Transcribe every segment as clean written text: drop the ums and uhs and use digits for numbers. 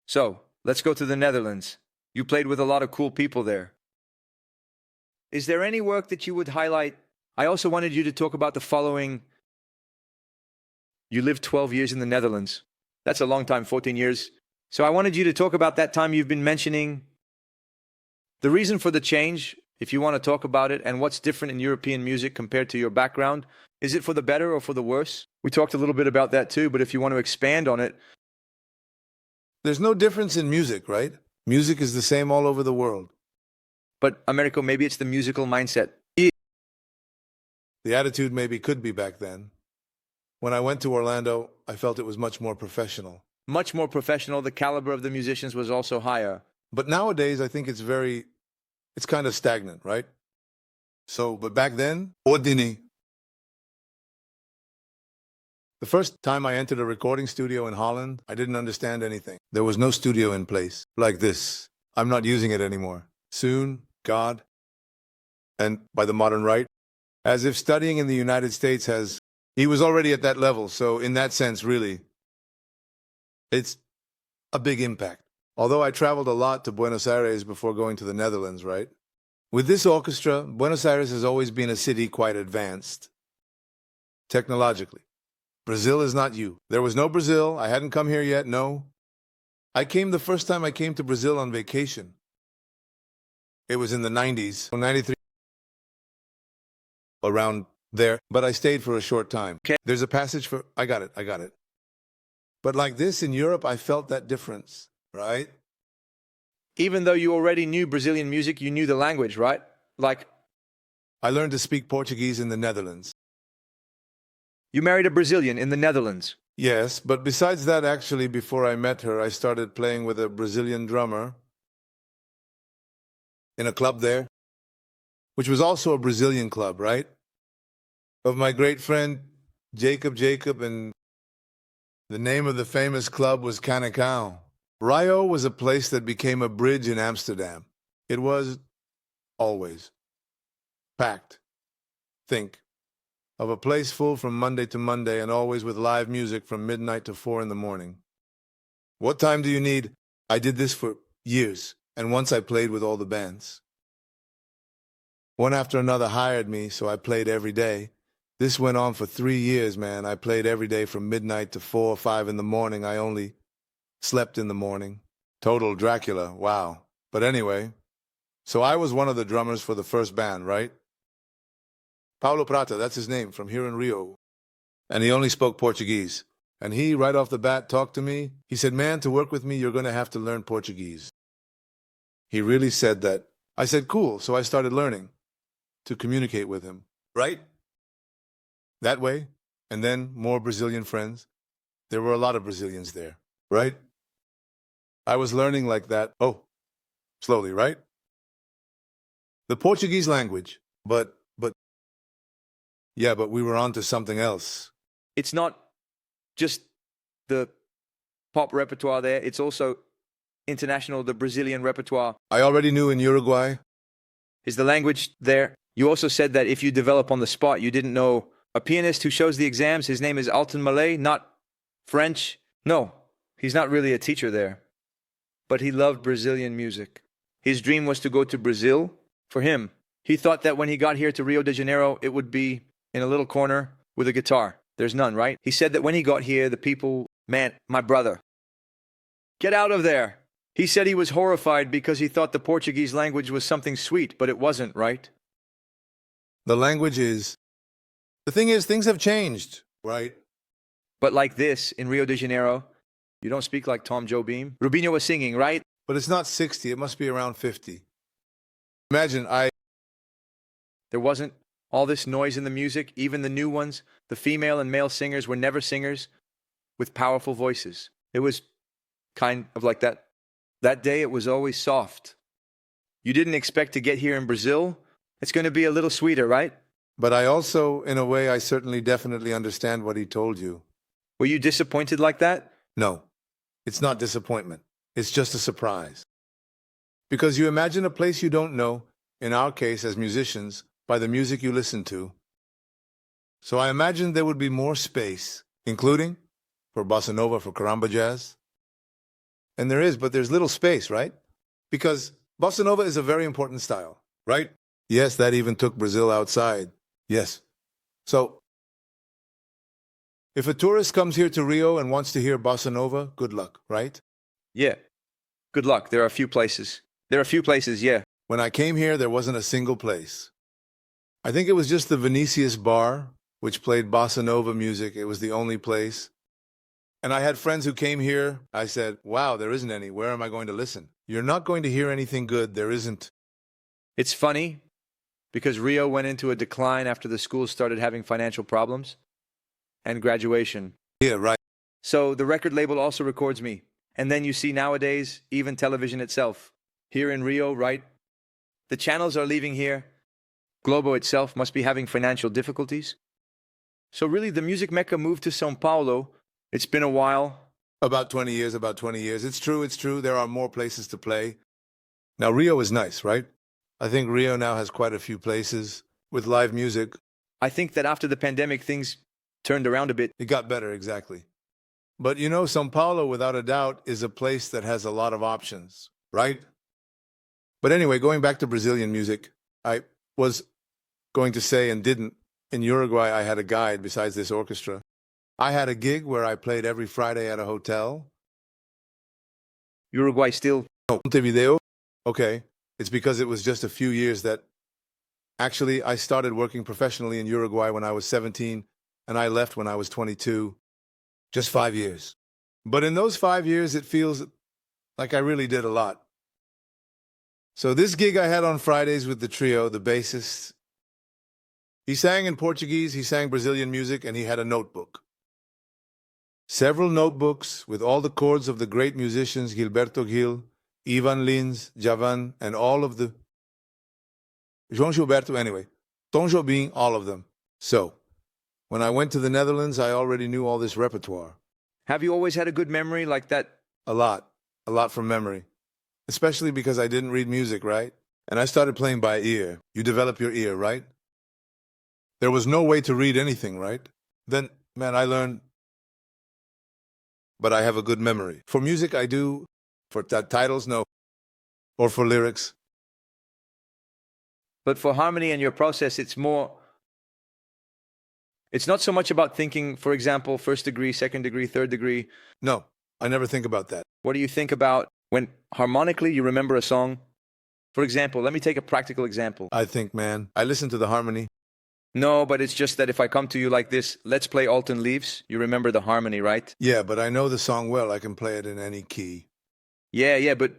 So, let's go to the Netherlands. You played with a lot of cool people there. Is there any work that you would highlight? I also wanted you to talk about the following. You lived 12 years in the Netherlands. That's a long time, 14 years. So I wanted you to talk about that time you've been mentioning. The reason for the change, if you want to talk about it, and what's different in European music compared to your background. Is it for the better or for the worse? We talked a little bit about that too, but if you want to expand on it. There's no difference in music, right? Music is the same all over the world. But, Americo, maybe it's the musical mindset. The attitude maybe could be back then. When I went to Orlando, I felt it was much more professional. Much more professional. The caliber of the musicians was also higher. But nowadays, I think it's kind of stagnant, right? But back then, ordini. The first time I entered a recording studio in Holland, I didn't understand anything. There was no studio in place. Like this. I'm not using it anymore. Soon, God, and by the modern right, as if studying in the United States he was already at that level, so in that sense, really, it's a big impact. Although I traveled a lot to Buenos Aires before going to the Netherlands, right? With this orchestra, Buenos Aires has always been a city quite advanced, technologically. Brazil is not you. There was no Brazil. I hadn't come here yet, no. I came the first time I came to Brazil on vacation. It was in the 90s, 93, around there, but I stayed for a short time. Okay. There's a passage for, I got it. But like this, in Europe, I felt that difference, right? Even though you already knew Brazilian music, you knew the language, right? I learned to speak Portuguese in the Netherlands. You married a Brazilian in the Netherlands. Yes, but besides that, actually, before I met her, I started playing with a Brazilian drummer in a club there, which was also a Brazilian club, right? Of my great friend Jacob, and the name of the famous club was Canacão. Rio was a place that became a bridge in Amsterdam. It was always packed. Think of a place full from Monday to Monday and always with live music from midnight to 4 in the morning. What time do you need? I did this for years, and once I played with all the bands. One after another hired me, so I played every day. This went on for 3 years, man. I played every day from midnight to 4 or 5 in the morning. I only slept in the morning. Total Dracula, wow. But anyway, so I was one of the drummers for the first band, right? Paulo Prata, that's his name, from here in Rio. And he only spoke Portuguese. And he, right off the bat, talked to me. He said, man, to work with me, you're going to have to learn Portuguese. He really said that. I said, cool, so I started learning to communicate with him, right? That way, and then more Brazilian friends. There were a lot of Brazilians there, right? I was learning like that, slowly, right? The Portuguese language, but we were on to something else. It's not just the pop repertoire there, it's also international, the Brazilian repertoire. I already knew in Uruguay. Is the language there? You also said that if you develop on the spot, you didn't know a pianist who shows the exams, his name is Alton Malay, not French. No, he's not really a teacher there. But he loved Brazilian music. His dream was to go to Brazil. For him, he thought that when he got here to Rio de Janeiro, it would be in a little corner with a guitar. There's none, right? He said that when he got here, the people, man, my brother, get out of there. He said he was horrified because he thought the Portuguese language was something sweet, but it wasn't, right? The language is... The thing is, things have changed, right? But like this, in Rio de Janeiro, you don't speak like Tom Jobim. Rubinho was singing, right? But it's not 60, it must be around 50. Imagine, There wasn't all this noise in the music, even the new ones. The female and male singers were never singers with powerful voices. It was kind of like that. That day, it was always soft. You didn't expect to get here in Brazil. It's going to be a little sweeter, right? But I also, in a way, I certainly definitely understand what he told you. Were you disappointed like that? No, it's not disappointment. It's just a surprise. Because you imagine a place you don't know, in our case as musicians, by the music you listen to. So I imagined there would be more space, including for bossa nova, for caramba jazz. And there is, but there's little space, right? Because bossa nova is a very important style, right? Yes, that even took Brazil outside. Yes. So, if a tourist comes here to Rio and wants to hear bossa nova, good luck, right? Yeah. Good luck. There are a few places. Yeah. When I came here, there wasn't a single place. I think it was just the Vinicius Bar, which played bossa nova music. It was the only place. And I had friends who came here. I said, wow, there isn't any. Where am I going to listen? You're not going to hear anything good. There isn't. It's funny because Rio went into a decline after the schools started having financial problems and graduation. Yeah, right. So the record label also records me. And then you see nowadays, even television itself. Here in Rio, right? The channels are leaving here. Globo itself must be having financial difficulties. So really, the music mecca moved to São Paulo. It's been a while. About 20 years. It's true. There are more places to play. Now, Rio is nice, right? I think Rio now has quite a few places with live music. I think that after the pandemic, things turned around a bit. It got better, exactly. But you know, São Paulo, without a doubt, is a place that has a lot of options, right? But anyway, going back to Brazilian music, I was going to say and didn't. In Uruguay, I had a guide besides this orchestra. I had a gig where I played every Friday at a hotel. Uruguay still. Oh, Montevideo? Okay. It's because it was just a few years that... Actually, I started working professionally in Uruguay when I was 17, and I left when I was 22. Just 5 years. But in those 5 years, it feels like I really did a lot. So this gig I had on Fridays with the trio, the bassist, he sang in Portuguese, he sang Brazilian music, and he had a notebook. Several notebooks with all the chords of the great musicians Gilberto Gil, Ivan Lins, Javan, and all of the... João Gilberto, anyway. Tom Jobim, all of them. So, when I went to the Netherlands, I already knew all this repertoire. Have you always had a good memory like that? A lot from memory. Especially because I didn't read music, right? And I started playing by ear. You develop your ear, right? There was no way to read anything, right? Then, man, I learned. But I have a good memory. For music, I do. For titles, no. Or for lyrics. But for harmony and your process, it's more... It's not so much about thinking, for example, first degree, second degree, third degree. No, I never think about that. What do you think about when harmonically you remember a song? For example, let me take a practical example. I think, man, I listen to the harmony. No, but it's just that if I come to you like this, let's play Alton Leaves, you remember the harmony, right? Yeah, but I know the song well. I can play it in any key. Yeah, but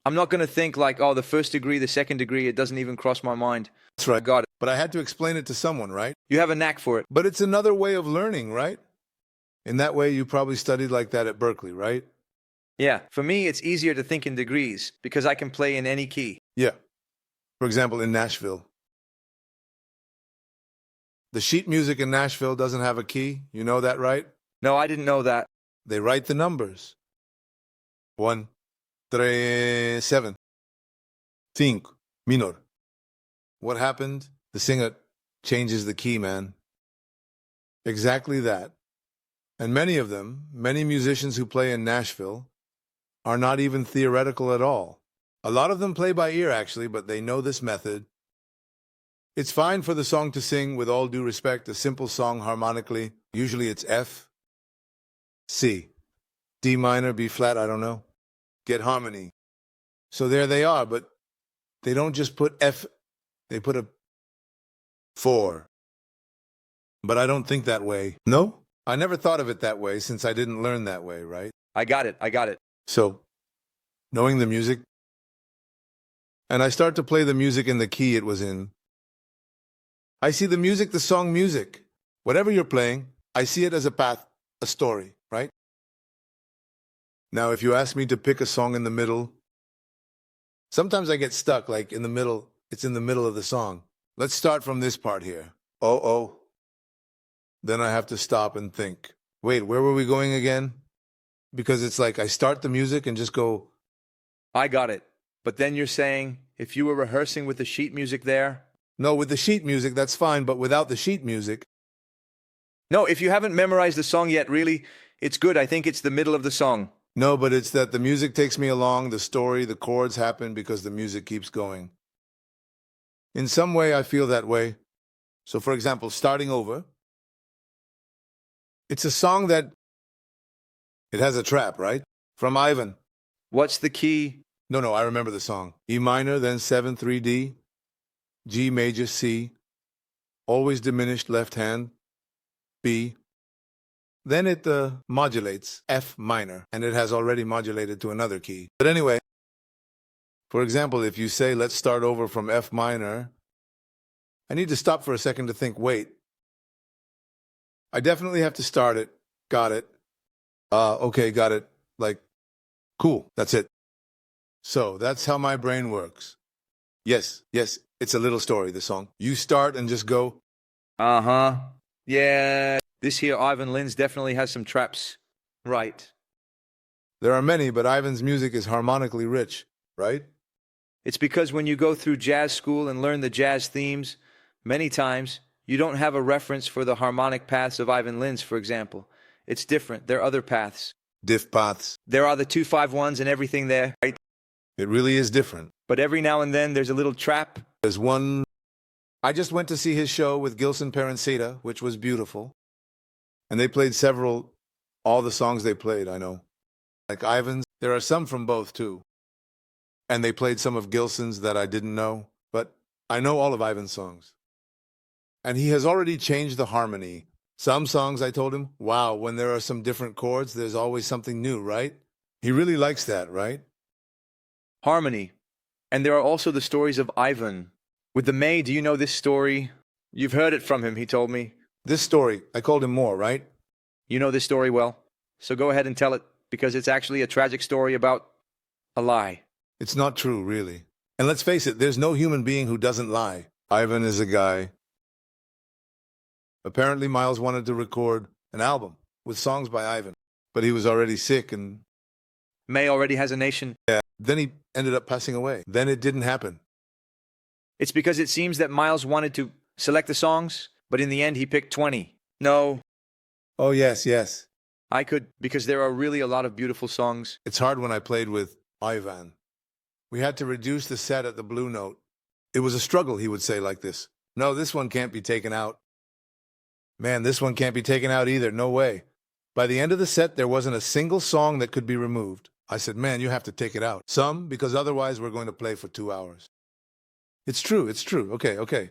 I'm not going to think like, oh, the first degree, the second degree, it doesn't even cross my mind. That's right. I got it. But I had to explain it to someone, right? You have a knack for it. But it's another way of learning, right? In that way, you probably studied like that at Berklee, right? Yeah, for me, it's easier to think in degrees because I can play in any key. Yeah. For example, in Nashville. The sheet music in Nashville doesn't have a key. You know that, right? No, I didn't know that. They write the numbers. 1, 3, 7. 5, minor. What happened? The singer changes the key, man. Exactly that. And many of them, many musicians who play in Nashville, are not even theoretical at all. A lot of them play by ear, actually, but they know this method. It's fine for the song to sing, with all due respect, a simple song harmonically. Usually it's F, C, D minor, B flat, I don't know. Get harmony. So there they are, but they don't just put F, they put a 4. But I don't think that way. No? I never thought of it that way since I didn't learn that way, right? I got it. So, knowing the music, and I start to play the music in the key it was in. I see the music, the song music. Whatever you're playing, I see it as a path, a story, right? Now, if you ask me to pick a song in the middle, sometimes I get stuck, like in the middle, it's in the middle of the song. Let's start from this part here. Oh. Then I have to stop and think. Wait, where were we going again? Because it's like I start the music and just go. I got it. But then you're saying, if you were rehearsing with the sheet music there? No, with the sheet music, that's fine, but without the sheet music. No, if you haven't memorized the song yet, really, it's good. I think it's the middle of the song. No, but it's that the music takes me along, the story, the chords happen because the music keeps going. In some way, I feel that way. So, for example, Starting Over, it's a song that it has a trap, right? From Ivan. What's the key? No, I remember the song. E minor, then 7/3D, G major, C, always diminished left hand, B. Then it modulates F minor, and it has already modulated to another key. But anyway, for example, if you say, let's start over from F minor, I need to stop for a second to think, wait, I definitely have to start it. Got it. Okay, got it. Like, cool, that's it. So that's how my brain works. Yes, it's a little story, the song. You start and just go. Uh-huh. Yeah. This here Ivan LINS definitely has some traps. Right. There are many, but Ivan's music is harmonically rich, right? It's because when you go through jazz school and learn the jazz themes, many times you don't have a reference for the harmonic paths of Ivan LINS, for example. It's different. There are other paths. Diff paths. There are the 2-5-1s and everything there, right? It really is different. But every now and then there's a little trap. There's one. I just went to see his show with Gilson Perencita, which was beautiful. And they played all the songs they played, I know. Like Ivan's, there are some from both too. And they played some of Gilson's that I didn't know, but I know all of Ivan's songs. And he has already changed the harmony. Some songs, I told him, wow, when there are some different chords, there's always something new, right? He really likes that, right? Harmony. And there are also the stories of Ivan. With the May, do you know this story? You've heard it from him, he told me. This story, I called him more, right? You know this story well. So go ahead and tell it, because it's actually a tragic story about a lie. It's not true, really. And let's face it, there's no human being who doesn't lie. Ivan is a guy. Apparently, Miles wanted to record an album with songs by Ivan, but he was already sick and... May already has a nation. Yeah. Then he ended up passing away. Then it didn't happen. It's because it seems that Miles wanted to select the songs, but in the end he picked 20. No. Oh, yes. I could, because there are really a lot of beautiful songs. It's hard when I played with Ivan. We had to reduce the set at the blue note. It was a struggle, he would say like this. No, this one can't be taken out. Man, this one can't be taken out either. No way. By the end of the set, there wasn't a single song that could be removed. I said, man, you have to take it out. Some, because otherwise we're going to play for 2 hours. It's true. Okay.